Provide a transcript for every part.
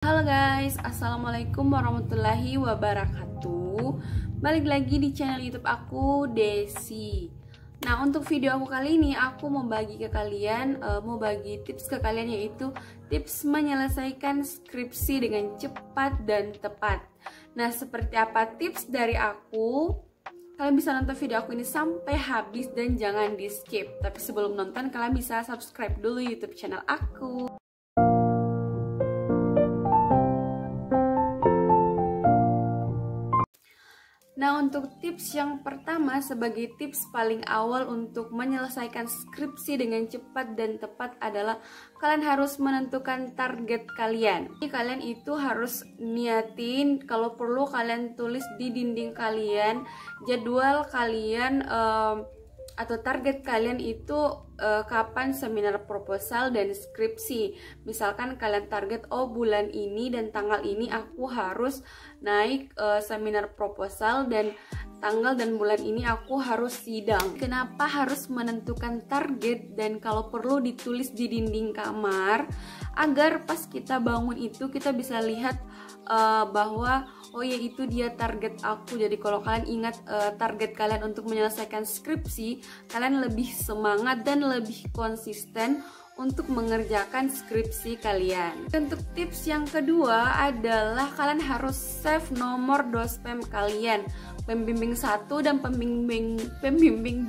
Halo guys, assalamualaikum warahmatullahi wabarakatuh. Balik lagi di channel YouTube aku, Desi. Nah, untuk video aku kali ini aku mau bagi ke kalian, mau bagi tips ke kalian, yaitu tips menyelesaikan skripsi dengan cepat dan tepat. Nah, seperti apa tips dari aku? Kalian bisa nonton video aku ini sampai habis dan jangan di skip. Tapi sebelum nonton, kalian bisa subscribe dulu YouTube channel aku. Nah, untuk tips yang pertama, sebagai tips paling awal untuk menyelesaikan skripsi dengan cepat dan tepat adalah kalian harus menentukan target kalian. Jadi kalian itu harus niatin, kalau perlu kalian tulis di dinding kalian jadwal kalian atau target kalian itu kapan seminar proposal dan skripsi. Misalkan kalian target, oh bulan ini dan tanggal ini aku harus naik seminar proposal, dan tanggal dan bulan ini aku harus sidang. Kenapa harus menentukan target dan kalau perlu ditulis di dinding kamar? Agar pas kita bangun itu kita bisa lihat bahwa oh ya, itu dia target aku. Jadi kalau kalian ingat target kalian untuk menyelesaikan skripsi, kalian lebih semangat dan lebih konsisten untuk mengerjakan skripsi kalian. Untuk tips yang kedua adalah kalian harus save nomor dospem kalian. Pembimbing 1 dan pembimbing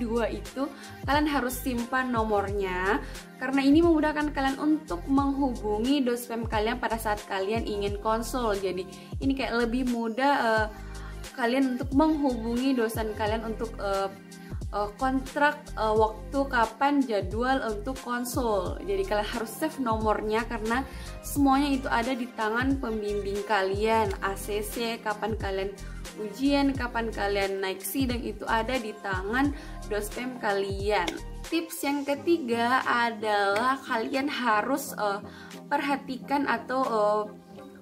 2 itu kalian harus simpan nomornya, karena ini memudahkan kalian untuk menghubungi dospem kalian pada saat kalian ingin konsul. Jadi ini kayak lebih mudah kalian untuk menghubungi dosen kalian untuk kontrak waktu kapan jadwal untuk konsul. Jadi kalian harus save nomornya karena semuanya itu ada di tangan pembimbing kalian. ACC, kapan kalian ujian, kapan kalian naik sidang, itu ada di tangan dospem kalian. Tips yang ketiga adalah kalian harus perhatikan atau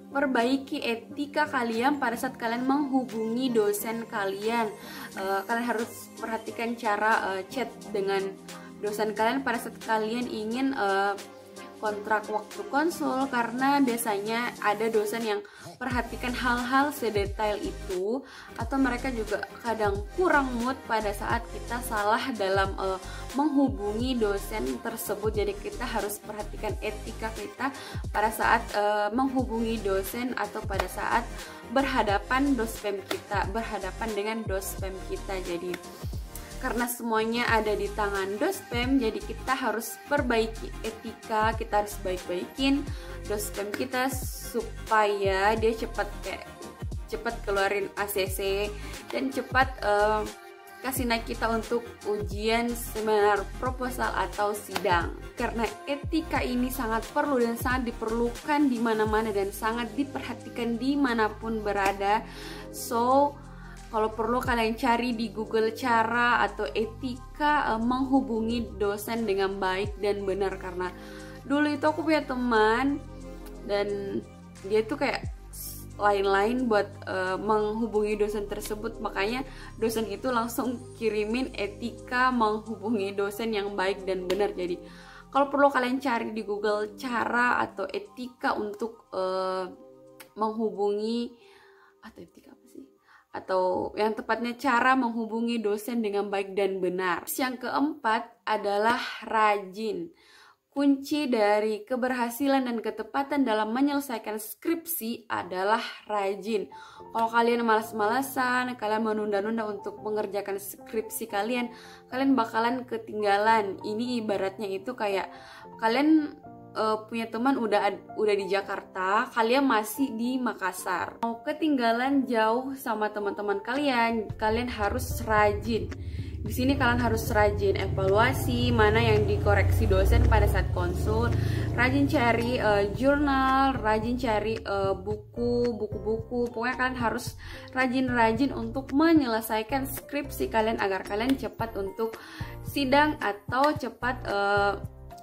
perbaiki etika kalian pada saat kalian menghubungi dosen kalian. Kalian harus perhatikan cara chat dengan dosen kalian pada saat kalian ingin kontrak waktu konsul, karena biasanya ada dosen yang perhatikan hal-hal sedetail itu, atau mereka juga kadang kurang mood pada saat kita salah dalam menghubungi dosen tersebut. Jadi kita harus perhatikan etika kita pada saat menghubungi dosen atau pada saat berhadapan dengan dospem kita. Jadi karena semuanya ada di tangan dospem, jadi kita harus perbaiki etika, kita harus baik-baikin dospem kita supaya dia cepat keluarin ACC dan cepat kasih naik kita untuk ujian seminar proposal atau sidang. Karena etika ini sangat perlu dan sangat diperlukan di mana-mana dan sangat diperhatikan dimanapun berada. So kalau perlu kalian cari di Google cara atau etika menghubungi dosen dengan baik dan benar. Karena dulu itu aku punya teman dan dia tuh kayak lain-lain buat menghubungi dosen tersebut. Makanya dosen itu langsung kirimin etika menghubungi dosen yang baik dan benar. Jadi kalau perlu kalian cari di Google cara atau etika untuk menghubungi, atau etika apa sih? Atau yang tepatnya cara menghubungi dosen dengan baik dan benar. Yang keempat adalah rajin. Kunci dari keberhasilan dan ketepatan dalam menyelesaikan skripsi adalah rajin. Kalau kalian malas-malasan, kalian menunda-nunda untuk mengerjakan skripsi kalian bakalan ketinggalan. Ini ibaratnya itu kayak kalian punya teman udah di Jakarta, kalian masih di Makassar. Mau ketinggalan jauh sama teman-teman kalian harus rajin. Di sini kalian harus rajin evaluasi mana yang dikoreksi dosen pada saat konsul, rajin cari jurnal, rajin cari buku-buku. Pokoknya kalian harus rajin-rajin untuk menyelesaikan skripsi kalian agar kalian cepat untuk sidang atau cepat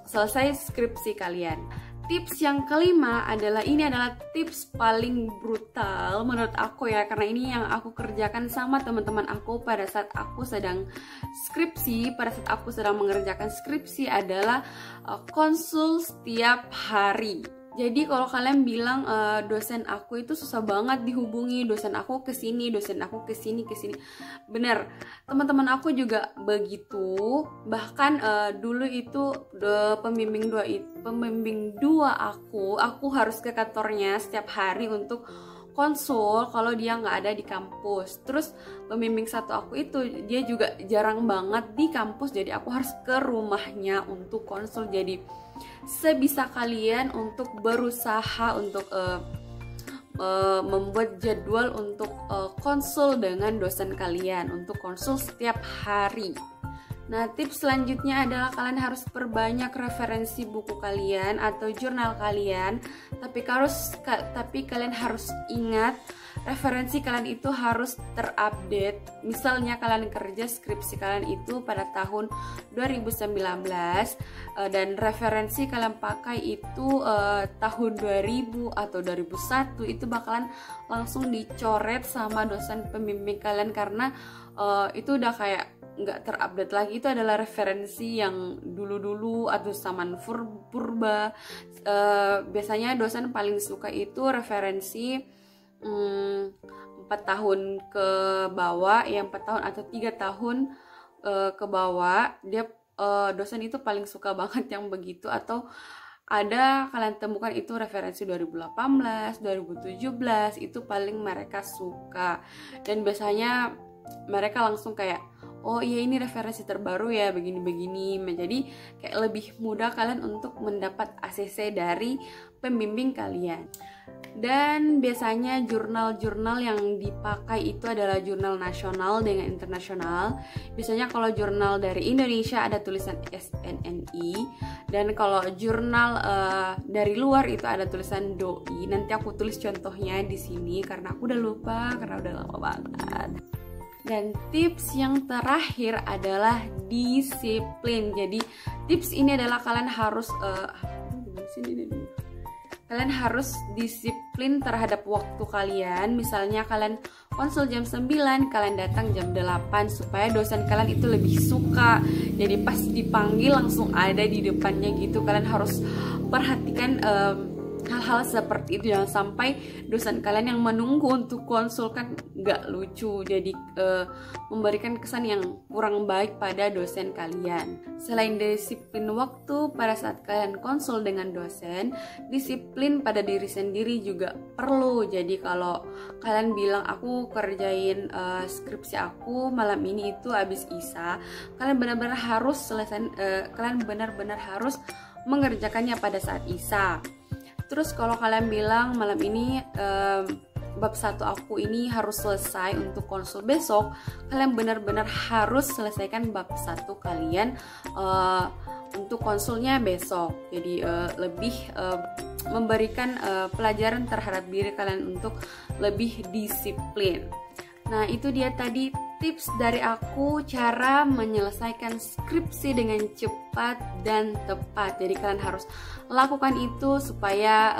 selesai skripsi kalian. Tips yang kelima adalah, ini adalah tips paling brutal menurut aku ya, karena ini yang aku kerjakan sama teman-teman aku pada saat aku sedang skripsi, pada saat aku sedang mengerjakan skripsi adalah konsul setiap hari. Jadi kalau kalian bilang dosen aku itu susah banget dihubungi, dosen aku kesini, dosen aku kesini. Bener, teman-teman aku juga begitu. Bahkan dulu itu pembimbing dua aku harus ke kantornya setiap hari untuk konsul kalau dia nggak ada di kampus. Terus pembimbing satu aku itu dia juga jarang banget di kampus, jadi aku harus ke rumahnya untuk konsul. Jadi sebisa kalian untuk berusaha untuk membuat jadwal untuk konsul dengan dosen kalian, untuk konsul setiap hari. Nah, tips selanjutnya adalah kalian harus perbanyak referensi buku kalian atau jurnal kalian. Tapi kalian harus ingat, referensi kalian itu harus terupdate. Misalnya kalian kerja skripsi kalian itu pada tahun 2019 dan referensi kalian pakai itu tahun 2000 atau 2001, itu bakalan langsung dicoret sama dosen pembimbing kalian karena itu udah kayak nggak terupdate lagi. Itu adalah referensi yang dulu-dulu atau zaman purba. Biasanya dosen paling suka itu referensi 4 tahun ke bawah, ya 4 tahun atau 3 tahun ke bawah. Dia dosen itu paling suka banget yang begitu. Atau ada kalian temukan itu referensi 2018, 2017, itu paling mereka suka. Dan biasanya mereka langsung kayak, oh iya ini referensi terbaru ya, begini-begini. Jadi kayak lebih mudah kalian untuk mendapat ACC dari pembimbing kalian. Dan biasanya jurnal-jurnal yang dipakai itu adalah jurnal nasional dengan internasional. Biasanya kalau jurnal dari Indonesia ada tulisan SNNI, dan kalau jurnal dari luar itu ada tulisan DOI. Nanti aku tulis contohnya di sini karena aku udah lupa karena udah lama banget. Dan tips yang terakhir adalah disiplin. Jadi tips ini adalah kalian harus disiplin terhadap waktu kalian. Misalnya kalian konsul jam 9, kalian datang jam 8 supaya dosen kalian itu lebih suka. Jadi pas dipanggil langsung ada di depannya gitu. Kalian harus perhatikan hal-hal seperti itu, jangan sampai dosen kalian yang menunggu untuk konsul, kan nggak lucu. Jadi memberikan kesan yang kurang baik pada dosen kalian. Selain disiplin waktu pada saat kalian konsul dengan dosen, disiplin pada diri sendiri juga perlu. Jadi kalau kalian bilang aku kerjain skripsi aku malam ini itu habis isa, kalian benar-benar harus kalian benar-benar harus mengerjakannya pada saat isa. Terus kalau kalian bilang malam ini bab 1 aku ini harus selesai untuk konsul besok, kalian benar-benar harus selesaikan bab 1 kalian untuk konsulnya besok. Jadi lebih memberikan pelajaran terhadap diri kalian untuk lebih disiplin. Nah, itu dia tadi tips dari aku cara menyelesaikan skripsi dengan cepat dan tepat. Jadi kalian harus lakukan itu supaya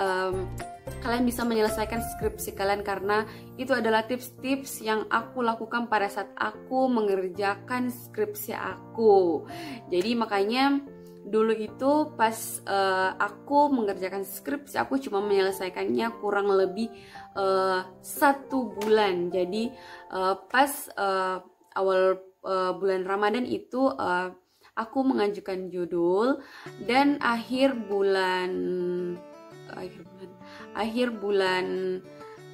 kalian bisa menyelesaikan skripsi kalian, karena itu adalah tips-tips yang aku lakukan pada saat aku mengerjakan skripsi aku. Jadi makanya dulu itu pas aku mengerjakan skripsi aku cuma menyelesaikannya kurang lebih 1 bulan. Jadi pas awal bulan Ramadan itu aku mengajukan judul, dan akhir bulan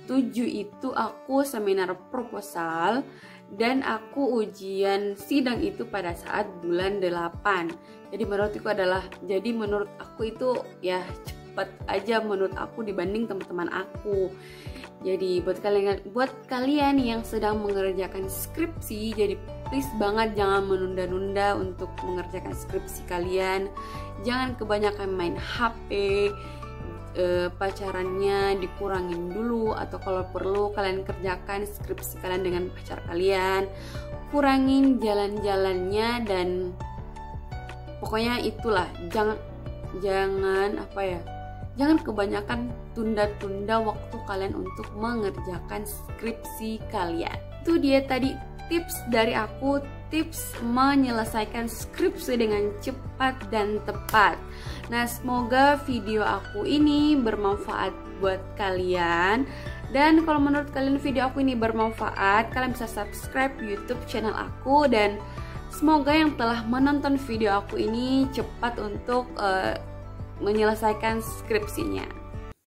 7 itu aku seminar proposal, dan aku ujian sidang itu pada saat bulan 8. Jadi menurut aku itu ya cepat aja menurut aku dibanding teman-teman aku. Jadi buat kalian yang sedang mengerjakan skripsi, jadi please banget jangan menunda-nunda untuk mengerjakan skripsi kalian. Jangan kebanyakan main HP, pacarannya dikurangin dulu, atau kalau perlu kalian kerjakan skripsi kalian dengan pacar kalian. Kurangin jalan-jalannya, dan pokoknya itulah, jangan kebanyakan tunda-tunda waktu kalian untuk mengerjakan skripsi kalian. Itu dia tadi tips dari aku, tips menyelesaikan skripsi dengan cepat dan tepat. Nah, semoga video aku ini bermanfaat buat kalian. Dan kalau menurut kalian video aku ini bermanfaat, kalian bisa subscribe YouTube channel aku. Dan semoga yang telah menonton video aku ini cepat untuk menyelesaikan skripsinya.